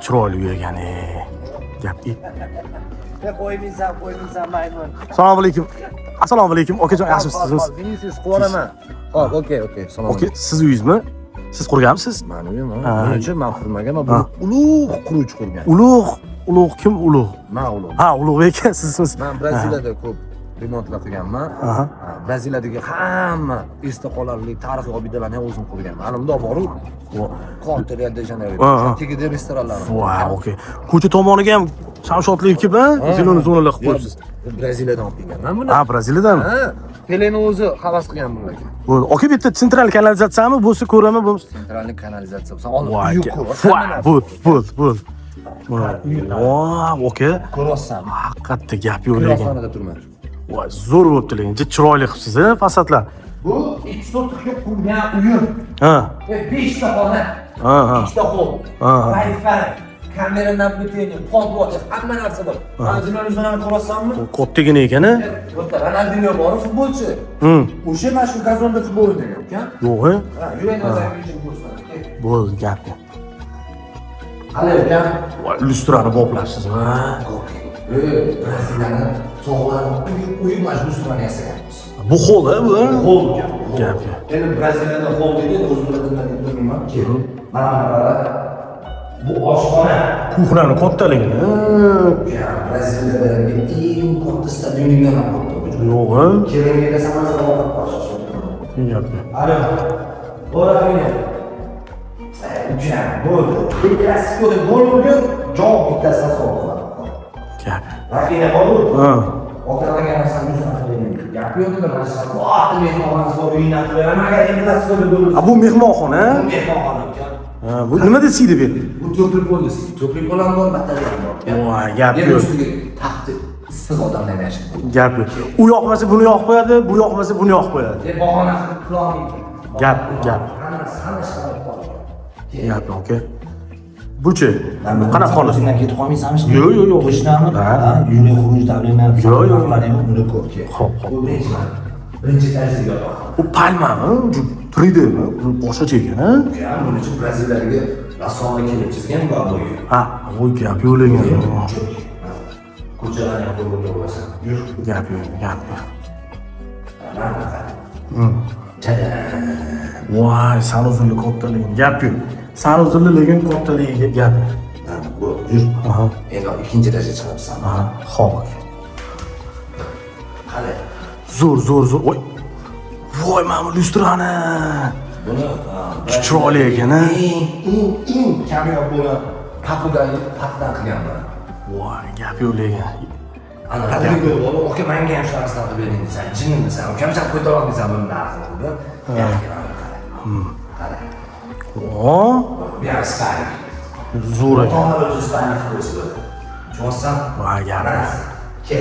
chiroyli uy ekan. Gap. Qo'ymaysan, maymun. Assalomu alaykum. Assalomu alaykum. Okajon, yaxshisizmi? Siz qo'raman. Hop, okey. Salom. Okey, siz uyingizmi? Siz qurganmisiz? Mani uyim. Buning uchun men qurmagan, bu ulug' quruvchi qurgan. Ulug' kim ulug'? Men ulug'. Ha, Ulug'bek sizsiz. Men Braziliyada ko'p remontlar qilganman. Braziliyadagi hamma esda qolarli tarixiy obidalarni ham o'zim qurganman. Mana bundoq bor-ku. Rio de Janeiro. Tegida restoranlar. Voy, okey. Ko'cha tomoniga ham shamshotli ekib, zeleniy zonalar qilib qo'yibsiz. Braziliyadan olib kelganman buni. Ha, Braziliyadan. Peleni o'zi havas qilgan bunlarga. Bo'ldi. Okey, bitta sentral kanalizatsiyami bo'lsa ko'raman, bo'lmasa. Sentralniy kanalizatsiya bo'lsa, olib Bo'ldi. Voy, okey. Ko'ryapsan. Haqiqatda gap yo'q lekin. Xonada turman. Voy, zo'r bo'libdi lekin. Chiroyli qilibsiz, fasadlar. Bu 2 sotkga qurgan uyim. Ha. 5 ta xona. 2 ta hol. Wi-Fi, kamera nabliение, podvod, hamma narsa bor. Mana zeleniy zonani ko'ryapsanmi? Kattagina ekan, a? Bitta Ronaldinho bor, futbolchi. O'sha mana shu gazonda futbol o'ynagan ekan. Yo'q, Ha, yurayni o'zingizga ko'rsan. bo'ldi gap. Qale ekan. Voy, lyustrani boplabsiz, ha? Braziliyani tog'lari uy majmuasini yasaganmiz. Bu xol, bu? Hol Gap. Endi Braziliyada hol degan o'zbeklardan bilmayman. Mana bu oshxona. Kuxnani kattaligini. Braziliyadagi eng katta stadioningdan ham katta. Yo'q, Kelinga samarasi ovqat boshqa. Gap. Alo. Bora fine. Bo'ldi. Bir klassikoda gol urgan, javob bittasini soldi. Gap. Rafina bo'ldi. Ha. O'tirmagan narsani o'zim gap yo'qdi, mana shu vaqt mehmonxonasi bor, uyini qilib, agar endi klassikoda gol ursa. Bu mehmonxona, ha? Mehmonxona ekan. Ha, bu nima desiydi bu? Bu to'pli desi. To'pli ham bor, batarya ham bor. Voy, gap Yer yo'q. ustiga taxti issiq odamlar yashaydi. Gap yo'q. U yoqmasa buni yoqib qo'yadi, bu yoqmasa buni yoqib qo'yadi. Deb bahona qilib qilolmaydi. Gap. Hamma sharoit bor. Gap, okey. Buchi, qanaqa xona? O'zingdan ketib qolmaysanmi? Yo'q. Точнami? Ha, yuriy xuruj davlatlar. Yo'q. Uni ko'p. Xo'p. Bu birinchi etajda yo'q. Bu palmami? 3Dmi? Boshqacha ekan, ha? Buning uchun Braziliyaga rassomlar kelib chizgan bu bo'yi. Ha, bu gap yo'q lekin. Ko'chalarni ham ko'rib o'tirasan. Yur. Gap yo'q. Voy, sanuzilli kattaligi. Gap yo'q. Sanuzilli lekin kattaligi gap. Bu yur. Aha. Endi ikkinchi etajga chiqibsan. Aha, xo'p. Qani. Zo'r. Voy, mana bu lyustrani. Buni chiroyli ekan, ha? Eng kamyob bo'lgan Portugaliya patdan qilganman. Voy, gap yo'q lekin. Ana Rodrigo bo'lib, "Oka, menga ham shu narsani qilib bering" desan, "Jinnimisan? Ukamsan ko'tara olmaysan buni narxini?" deb. Qara. Bir Spaniya. Zo'r ekan. To'g'ri o'zi Spaniya qilib bo'ldi. Tushunsan? Voy, gap. Ke.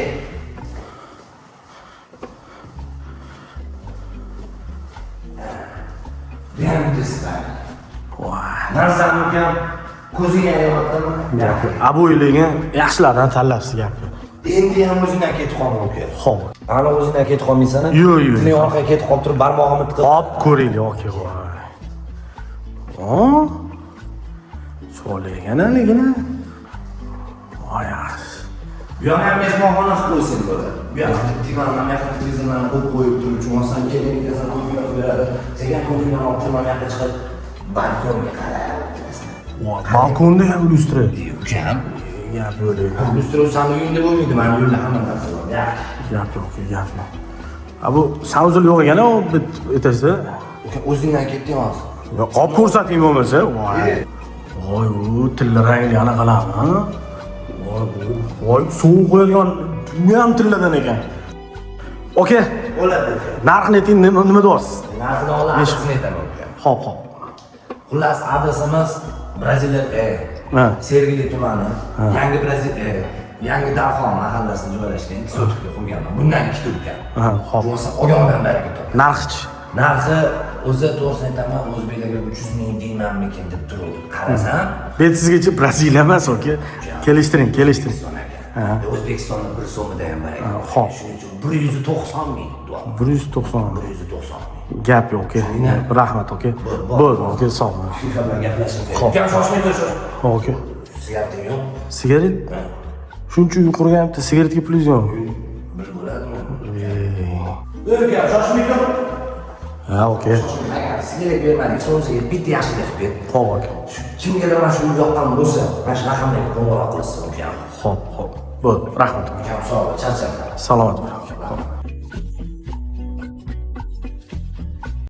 Bitta Spaniya. Voy. Narsani ukam ko'zingga aytyaptimi? Gap. Abu lekin yaxshilardan tanlabsiz gap. Endi ham o'zingdan ketib qolma uka. Xo'p. Ana o'zingdan ketib qolmaysan-a? Yo'q. Men orqaga ketib qolib turib barmog'imni tiqib. Hop, ko'ringlar, okey, voy. Chiroyli ekan lekin. Voy. Bu ham mehmonxona qilib qo'ysin bo'ladi. Bu ham divanlar, mehmon televizorlarni qo'yib qo'yib turib, chumosan keling desan, ko'pini beradi. Senga ko'pini olib turib, mana yoqqa chiqib balkonga qarab. Voy, balkonda ham lyustra. Ukam, Gap yo'q lekin. lyustra o'zani uyingda bo'lmaydi, mana yo'lda hamma narsa bor. Gap yo'q. Bu sanuzil yo'q ekan, o etajda. Uka, o'zingdan ketding hozir. Yo'q, qolib ko'rsating bo'lmasa. Voy, u tilla rangli anaqalarmi, ha? Voy, suv qo'yilgan, bu ham tilladan ekan. Okey. Bo'ladi. Narxini ayting, nima deyapsiz? Narxini olishni aytaman uka. Xo'p. Xullas, adresimiz Braziliya, Sergeli tumani, Yangi Darxon mahallasida joylashgan 2 sotkga qurganman. Bundan 2 turgan. Ha, xo'p. Bo'lsa, olgandan beri ketdi. Narxchi. Narxi o'zi to'g'risini aytaman, o'zbeklarga 300 ming deymanmikin deb turuvdi. Qarasam, Bet sizgacha Braziliya emas, okey. Kelishtiring. O'zbekistonda 1 so'mida ham bor ekan. Xo'p. Shuning uchun 190 ming deyapman. 190. 190 ming. Gap yo'q, okey. Rahmat, okey. Bo'ldi, okey, sog' bo'ling. FIFA bilan gaplashing kerak. Ukam shoshmay tur. Okey. Sigareting yo'q? Sigaret? Shuncha uy qurganyapti, sigaretga pulingiz yo'q. Bir bo'ladimi? O'rga, shoshmaydim. Ha, okey. Agar sigaret bermadik, so'msiga bitta yaxshi deb ber. Xo'p, aka. Kimgadir mana shu yoqqan bo'lsa, mana shu raqamlarga qo'ng'iroq qilsin, ukam. Xo'p. Bo'ldi, rahmat. Ukam sog' bo'l, charchadim. Salomat bo'ling. Xo'p.